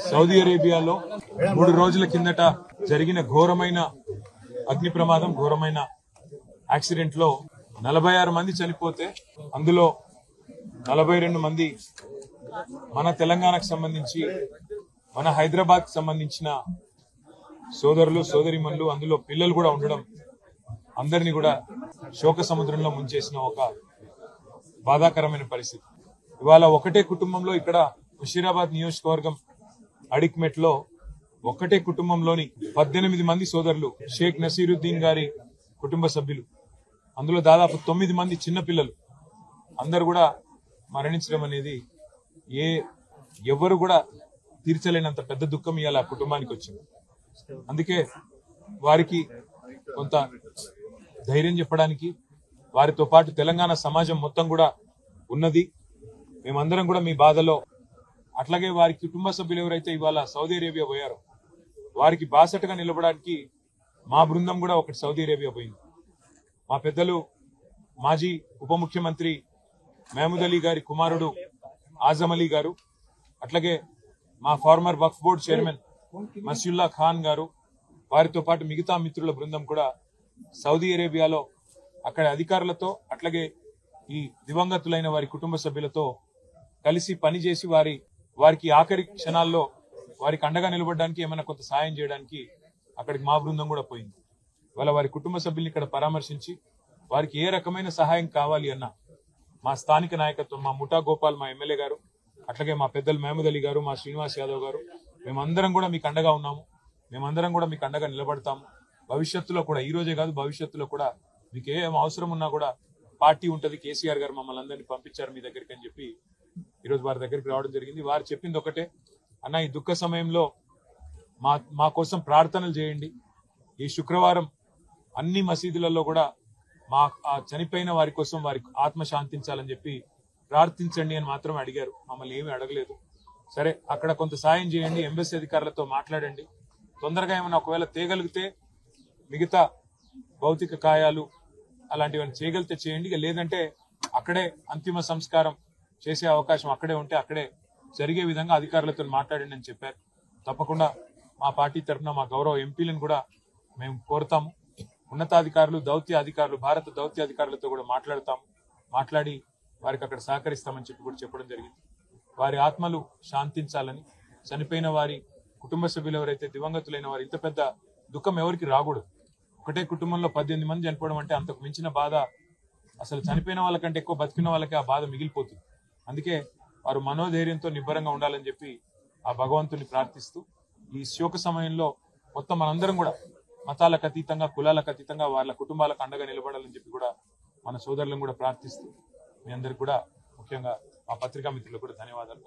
Saudi అరేబియాలో 3 రోజుల కిందట జరిగిన ఘోరమైన అగ్ని ప్రమాదం, ఘోరమైన యాక్సిడెంట్ లో 46 మంది చనిపోతే అందులో 42 మంది మన తెలంగాణకు సంబంధించి, మన హైదరాబాద్ కు సంబంధించిన సోదరులు సోదరిమణులు, అందులో పిల్లలు కూడా ఉండడం అందరినీ కూడా శోక సముద్రంలో ముంచేసిన ఒక బాధాకరమైన పరిస్థితి. ఇవాళ ఒకటే కుటుంబంలో ఇక్కడ ముషీరాబాద్ నియోజకవర్గం అడిక్మెట్ లో ఒకటే కుటుంబంలోని 18 మంది సోదరులు, షేక్ నసీరుద్దీన్ గారి కుటుంబ సభ్యులు, అందులో దాదాపు 9 మంది చిన్నపిల్లలు అందరు కూడా మరణించడం అనేది ఎవరు కూడా తీర్చలేనంత పెద్ద దుఃఖం ఇవాళ ఆ కుటుంబానికి వచ్చింది. అందుకే వారికి కొంత ధైర్యం చెప్పడానికి, వారితో పాటు తెలంగాణ సమాజం మొత్తం కూడా ఉన్నది. మేమందరం కూడా మీ బాధలో, అట్లాగే వారి కుటుంబ సభ్యులు ఎవరైతే ఇవాళ సౌదీ అరేబియా పోయారో వారికి బాసటగా నిలబడడానికి మా బృందం కూడా ఒకటి సౌదీ అరేబియా పోయింది. మా పెద్దలు మాజీ ఉప ముఖ్యమంత్రి మహమూద్ అలీ గారి కుమారుడు ఆజం అలీ గారు, అట్లాగే మా ఫార్మర్ వక్ఫ్ బోర్డు చైర్మన్ మసియుల్లా ఖాన్ గారు, వారితో పాటు మిగతా మిత్రుల బృందం కూడా సౌదీ అరేబియాలో అక్కడ అధికారులతో, అట్లాగే ఈ దివంగతులైన వారి కుటుంబ సభ్యులతో కలిసి పనిచేసి వారికి ఆఖరి క్షణాల్లో వారికి అండగా నిలబడడానికి, ఏమైనా కొంత సాయం చేయడానికి అక్కడికి మా బృందం కూడా పోయింది. ఇవాళ వారి కుటుంబ సభ్యుల్ని ఇక్కడ పరామర్శించి వారికి ఏ రకమైన సహాయం కావాలి అన్న మా స్థానిక నాయకత్వం, మా ముఠా గోపాల్, మా ఎమ్మెల్యే గారు, అట్లాగే మా పెద్దలు మహమూద్ అలీ గారు, మా శ్రీనివాస్ యాదవ్ గారు, మేమందరం కూడా మీకు అండగా ఉన్నాము. మేమందరం కూడా మీకు అండగా నిలబడతాము. భవిష్యత్తులో కూడా, ఈ రోజే కాదు భవిష్యత్తులో కూడా మీకు ఏం అవసరం ఉన్నా కూడా పార్టీ ఉంటది. కేసీఆర్ గారు మమ్మల్ని అందరినీ పంపించారు మీ దగ్గరికి అని చెప్పి ఈరోజు వారి దగ్గరికి రావడం జరిగింది. వారు చెప్పింది ఒకటే, అన్న ఈ దుఃఖ సమయంలో మా కోసం ప్రార్థనలు చేయండి. ఈ శుక్రవారం అన్ని మసీదులలో కూడా మా చనిపోయిన వారి కోసం వారికి ఆత్మ శాంతించాలని చెప్పి ప్రార్థించండి అని మాత్రం అడిగారు. మమ్మల్ని ఏమీ అడగలేదు. సరే, అక్కడ కొంత సాయం చేయండి, ఎంబసీ అధికారులతో మాట్లాడండి, తొందరగా ఏమైనా ఒకవేళ తేగలిగితే మిగతా భౌతిక కాయాలు అలాంటివన్నీ చేయగలిగితే చేయండి, లేదంటే అక్కడే అంతిమ సంస్కారం చేసే అవకాశం అక్కడే ఉంటే అక్కడే జరిగే విధంగా అధికారులతో మాట్లాడండి అని చెప్పారు. తప్పకుండా మా పార్టీ తరఫున మా గౌరవ ఎంపీలను కూడా మేము కోరుతాము. ఉన్నతాధికారులు, దౌత్య అధికారులు, భారత దౌత్య అధికారులతో కూడా మాట్లాడి వారికి అక్కడ సహకరిస్తామని చెప్పి కూడా చెప్పడం జరిగింది. వారి ఆత్మలు శాంతించాలని, చనిపోయిన వారి కుటుంబ సభ్యులు ఎవరైతే దివంగతులైన వారు, ఇంత పెద్ద దుఃఖం ఎవరికి రాకూడదు. ఒకటే కుటుంబంలో 18 మంది చనిపోవడం అంటే అంతకు మించిన బాధ అసలు చనిపోయిన వాళ్ళకంటే ఎక్కువ బతికిన వాళ్ళకి ఆ బాధ మిగిలిపోతుంది. అందుకే వారు మనోధైర్యంతో నిబ్బరంగా ఉండాలని చెప్పి ఆ భగవంతుని ప్రార్థిస్తూ, ఈ శోక సమయంలో మొత్తం మనందరం కూడా మతాలకు అతీతంగా, కులాలకు అతీతంగా వాళ్ళ కుటుంబాలకు అండగా నిలబడాలని చెప్పి కూడా మన సోదరులను కూడా ప్రార్థిస్తూ, మీ అందరికి కూడా ముఖ్యంగా మా పత్రికా మిత్రులకు కూడా ధన్యవాదాలు.